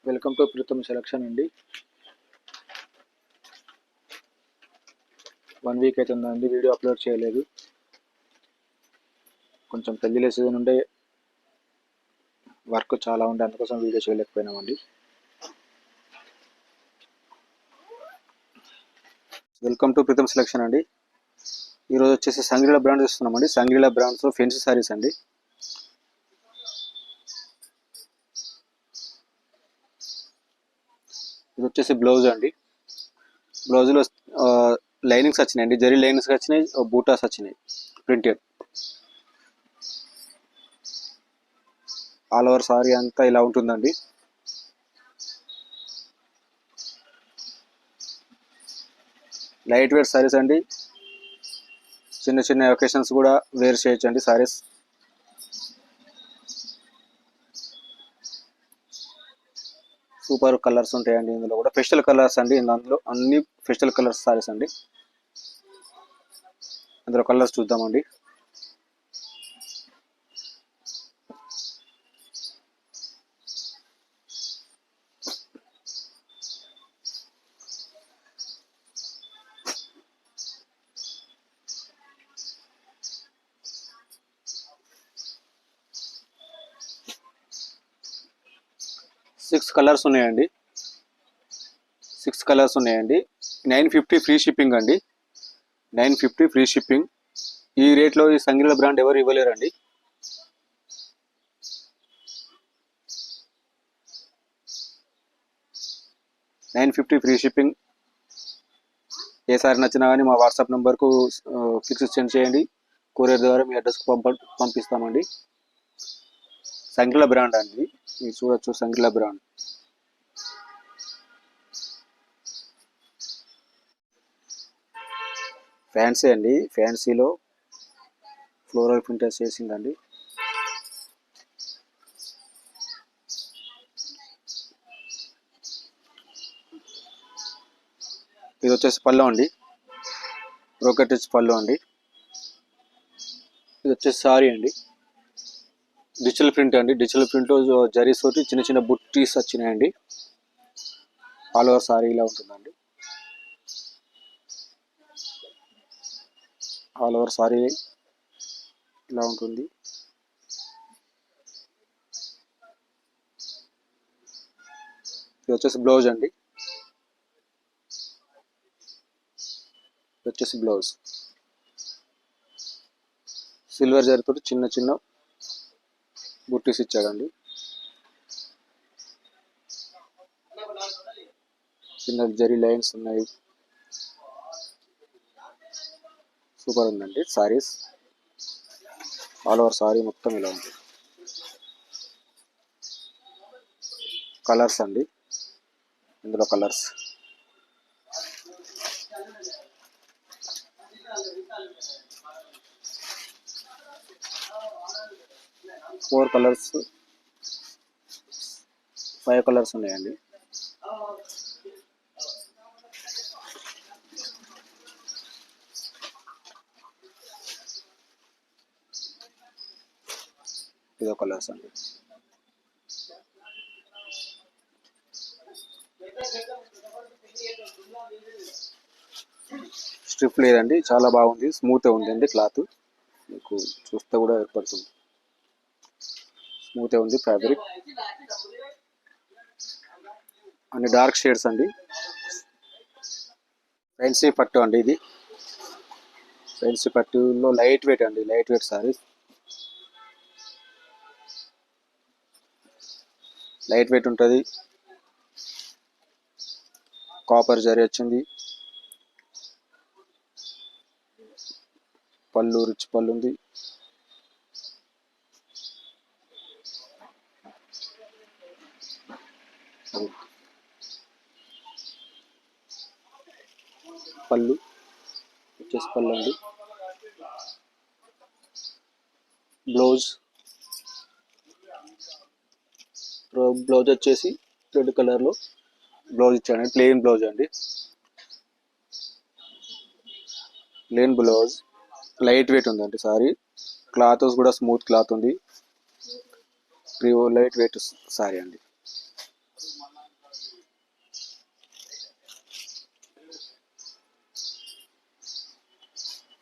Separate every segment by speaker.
Speaker 1: Welcome to Preetham selection అండి. 1 week అవుతుందండి video upload చేయలేదు. కొంచెం పెళ్లిళ్ళ సీజన్ ఉండే వర్క్ చాలా ఉండే, అందుకోసం వీడియో చేయలేకపోయినామండి. వెల్కమ్ టు ప్రీతం సెలక్షన్ అండి. ఈరోజు వచ్చేసి సంగ్రీలా బ్రాండ్స్ ఇస్తున్నామండి. సంగ్రీలా బ్రాండ్స్ ఫెన్సీ సారీస్ అండి. ఇది వచ్చేసి బ్లౌజ్ అండి. బ్లౌజ్లో లైనింగ్స్ వచ్చినాయండి, జరీ లైనింగ్స్ వచ్చినాయి, బూటాస్ వచ్చినాయి ప్రింటెడ్. ఆల్ ఓవర్ సారీ అంతా ఇలా ఉంటుందండి. లైట్ వెయిట్ సారీస్ అండి. చిన్న చిన్న ఒకేషన్స్ కూడా వేర్ చేయొచ్చు అండి సారీస్. సూపర్ కలర్స్ ఉంటాయండి ఇందులో కూడా. ఫెస్టల్ కలర్స్ అండి, అందులో అన్ని ఫెస్టల్ కలర్స్ సారీస్ అండి. అందులో కలర్స్ చూద్దామండి. సిక్స్ కలర్స్ ఉన్నాయండి. 950 ఫ్రీ షిప్పింగ్ అండి. 950 ఫ్రీ షిప్పింగ్. ఈ రేట్లో ఈ సంగ్రీలా బ్రాండ్ ఎవరు ఇవ్వలేరండి. $950 ఫ్రీ షిప్పింగ్. ఏ సారీ నచ్చినా కానీ మా వాట్సాప్ నెంబర్కు ఫిక్స్ సెండ్ చేయండి. కొరియర్ ద్వారా మీ అడ్రస్కు పంపిస్తామండి. సంగ్రీలా బ్రాండ్ అండి, మీరు చూడొచ్చు. సంగ్రీలా బ్రాండ్ ఫ్యాన్సీ అండి. ఫ్యాన్సీలో ఫ్లోరల్ ప్రింటర్స్ చేసిందండి. ఇది వచ్చేసి పళ్ళు అండి, బ్రోకెట్ పళ్ళు అండి. ఇది వచ్చేసి సారీ అండి, డిజిటల్ ప్రింట్ అండి. డిజిటల్ ప్రింట్ జరీస్ తోటి చిన్న చిన్న బుట్టీస్ వచ్చినాయండి. ఆల్ ఓవర్ సారీ ఇలా ఉంటుందండి. ఆల్ ఓవర్ సారీ ఇలా ఉంటుంది. ఇది వచ్చేసి బ్లౌజ్ అండి. ఇది వచ్చేసి బ్లౌజ్ సిల్వర్ జరీతో చిన్న చిన్న బుట్టీస్ ఇచ్చాడండి. చిన్న జరీ లైన్స్ ఉన్నాయి. సూపర్ ఉందండి సారీస్. ఆల్ ఓవర్ సారీ మొత్తం ఇలా ఉంది. కలర్స్ అండి, ఇందులో కలర్స్ 4 కలర్స్ 5 కలర్స్ ఉన్నాయండి. ఇదో కలర్స్ అండి. స్ట్రిప్ లేదండి, చాలా బాగుంది. స్మూత్ ఉందండి క్లాత్, మీకు చూస్తే కూడా ఏర్పడుతుంది. స్మూత్ ఉంది ఫ్యాబ్రిక్. అన్ని డార్క్ షేడ్స్ అండి. ఫ్యాన్సీ పట్టు అండి ఇది. ఫ్యాన్సీ పట్టులో లైట్ వెయిట్ అండి, light weight saris. Light weight ఉంటుంది. కాపర్ జరీ వచ్చింది. పళ్ళు రిచ్ పళ్ళు ఉంది. పళ్ళు వచ్చేసి పళ్ళు అండి. బ్లౌజ్ బ్లౌజ్ వచ్చేసి రెడ్ కలర్లో బ్లౌజ్ ఇచ్చాడండి. ప్లెయిన్ బ్లౌజ్ అండి, ప్లెయిన్ బ్లౌజ్. లైట్ వెయిట్ ఉందండి సారీ. క్లాత్ కూడా స్మూత్ క్లాత్ ఉంది. లైట్ వెయిట్ సారీ అండి.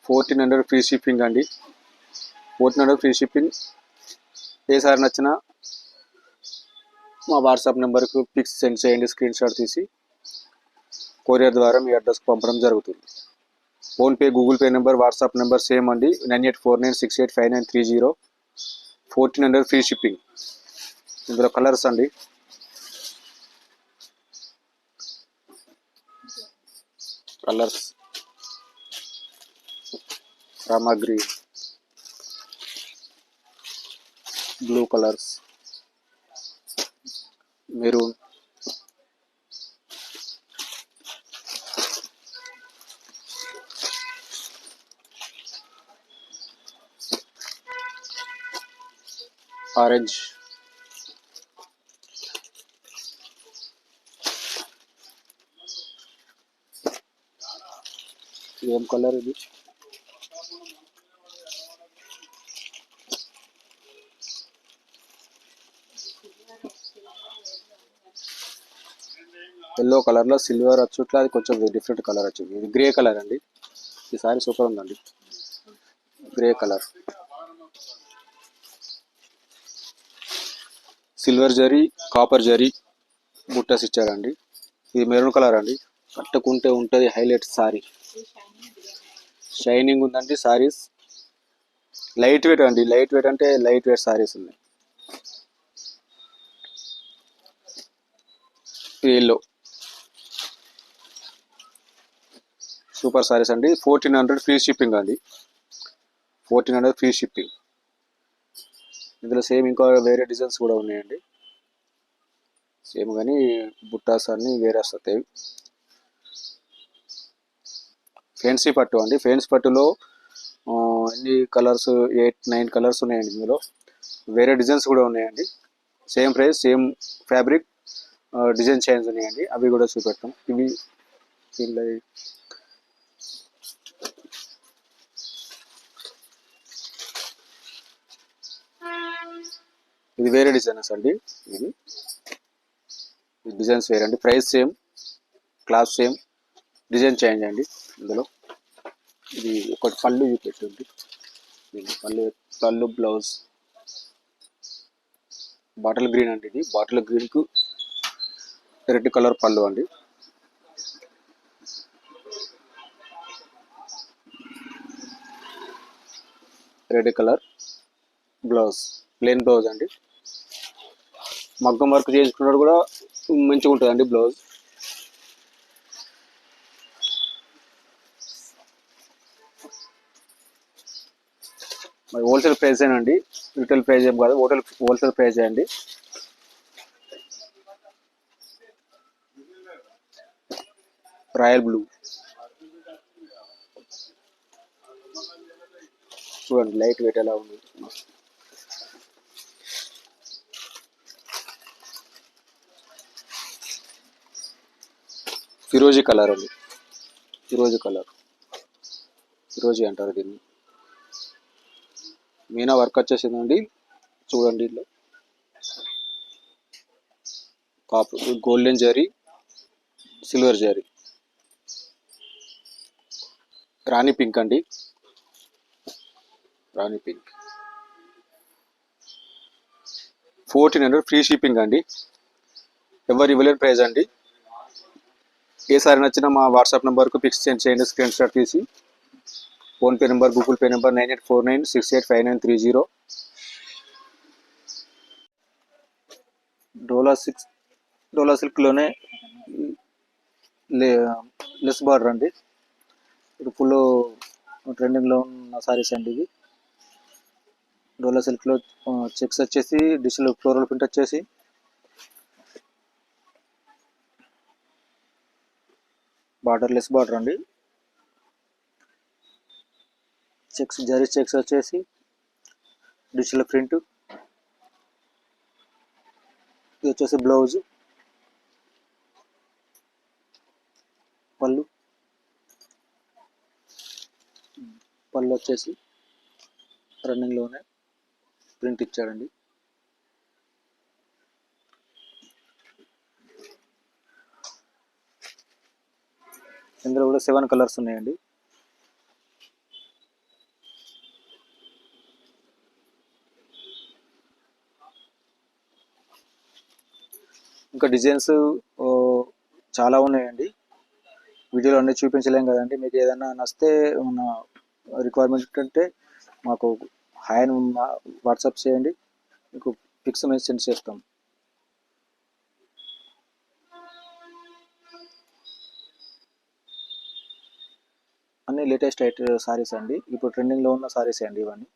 Speaker 1: 1400 ఫ్రీ షిప్పింగ్ అండి. 1400 ఫ్రీ షిప్పింగ్. ఏ సారీ నచ్చినా మా వాట్సాప్ నెంబర్కు పిక్స్ సెండ్ చేయండి, స్క్రీన్ షాట్ తీసి కొరియర్ ద్వారా మీ అడ్రస్కి పంపడం జరుగుతుంది. PhonePe, Google pay number, WhatsApp number same అండి. 9849685930. 1400 ఫ్రీ షిప్పింగ్. ఇందులో కలర్స్ అండి. Colours Rama green, blue colours, maroon, orange, ఏం కలర్ ఇది? ఎల్లో కలర్లో సిల్వర్ వచ్చుట్లా, అది కొంచెం డిఫరెంట్ కలర్ వచ్చింది. ఇది గ్రే కలర్ అండి. ఈ సారీ సూపర్ ఉందండి. Grey colour, silver zari, copper zari బుట్టస్ ఇచ్చారండి. ఇది మెరూన్ కలర్ అండి. కట్టుకుంటే ఉంటుంది హైలైట్ సారీ. షైనింగ్ ఉందండి సారీస్. లైట్ వెయిట్ అండి. లైట్ వెయిట్ అంటే లైట్ వెయిట్ సారీస్ ఉన్నాయి. ఎల్లో సూపర్ సారీస్ అండి. 1400 ఫ్రీ షిప్పింగ్ అండి. 1400 ఫ్రీ షిప్పింగ్. ఇందులో సేమ్ ఇంకా వేరే డిజైన్స్ కూడా ఉన్నాయండి. సేమ్ కానీ బుట్టాస్ అన్నీ వేరే వస్తాయి. ఫెన్సీ పట్టు అండి. ఫెన్సీ పట్టులో ఎన్ని కలర్స్, 8-9 కలర్స్ ఉన్నాయండి. ఇందులో వేరే డిజైన్స్ కూడా ఉన్నాయండి. Same price, same fabric, design change ఉన్నాయండి. అవి కూడా చూపెడతాం. ఇవి ఇది వేరే డిజైన్స్ అండి. ఇది డిజైన్స్ వేరే అండి. Price same, cloth same, design change అండి. ఇందులో ఇది ఒకటి పళ్ళు చూపెట్టుంది. పళ్ళు బ్లౌజ్ బాటిల్ గ్రీన్ అండి. ఇది బాటిల్ గ్రీన్కు రెడ్ కలర్ పళ్ళు అండి. Red colour blouse, plain blouse అండి. మగ్గం వర్క్ చేసుకున్నాడు కూడా మంచిగా ఉంటుందండి బ్లౌజ్. మరి హోల్సేల్ ప్రైస్ అండి, రిటైల్ ప్రైస్ ఏం కాదు. హోల్సేల్ ప్రైస్ అండి. రాయల్ బ్లూ చూడండి, లైట్ వెయిట్ ఎలా ఉంది. ఫిరోజీ కలర్ అండి. ఫిరోజీ కలర్, ఫిరోజీ అంటారు దీన్ని. మీనా వర్క్ వచ్చేసిందండి. చూడండి, ఇట్లా కాపు, గోల్డెన్ జరీ, సిల్వర్ జరీ. రాణి పింక్ అండి. రాణి పింక్. 1400 ఫ్రీ షిప్పింగ్ అండి. ఎవరు ఇవ్వలేని ప్రైస్ అండి. ఏ సారీ నచ్చినా మా వాట్సాప్ నెంబర్కు పిక్స్ సెండ్ చేయండి, స్క్రీన్ షాట్ తీసి. PhonePe number, Google pay number 9849685930. డోలా సిల్క్లోనే లెస్ బార్డర్ అండి. ఇప్పుడు ఫుల్ ట్రెండింగ్లో ఉన్న సారీస్ అండి ఇవి. డోలా సిల్క్లో చెక్స్ వచ్చేసి, డిజిటల్ ఫ్లోరల్ ప్రింట్ వచ్చేసి, బార్డర్ లెస్ బార్డర్ అండి. చెక్స్, జరీ చెక్స్ వచ్చేసి, డిజిటల్ ప్రింట్. ఇది వచ్చేసి బ్లౌజ్, పళ్ళు వచ్చేసి రన్నింగ్లోనే ప్రింట్ ఇచ్చాడండి. ఇందులో కూడా 7 కలర్స్ ఉన్నాయండి. ఇంకా డిజైన్స్ చాలా ఉన్నాయండి. వీడియోలో అన్నీ చూపించలేం కదండి. మీకు ఏదైనా నచ్చితే మన రిక్వైర్మెంట్ ఉంటే మాకు హాయ్ అని వాట్సాప్ చేయండి, మీకు పిక్స్ మేము సెండ్ చేస్తాం. అన్ని లేటెస్ట్ సారీస్ అండి, ఇప్పుడు ట్రెండింగ్లో ఉన్న సారీస్ అండి ఇవన్నీ.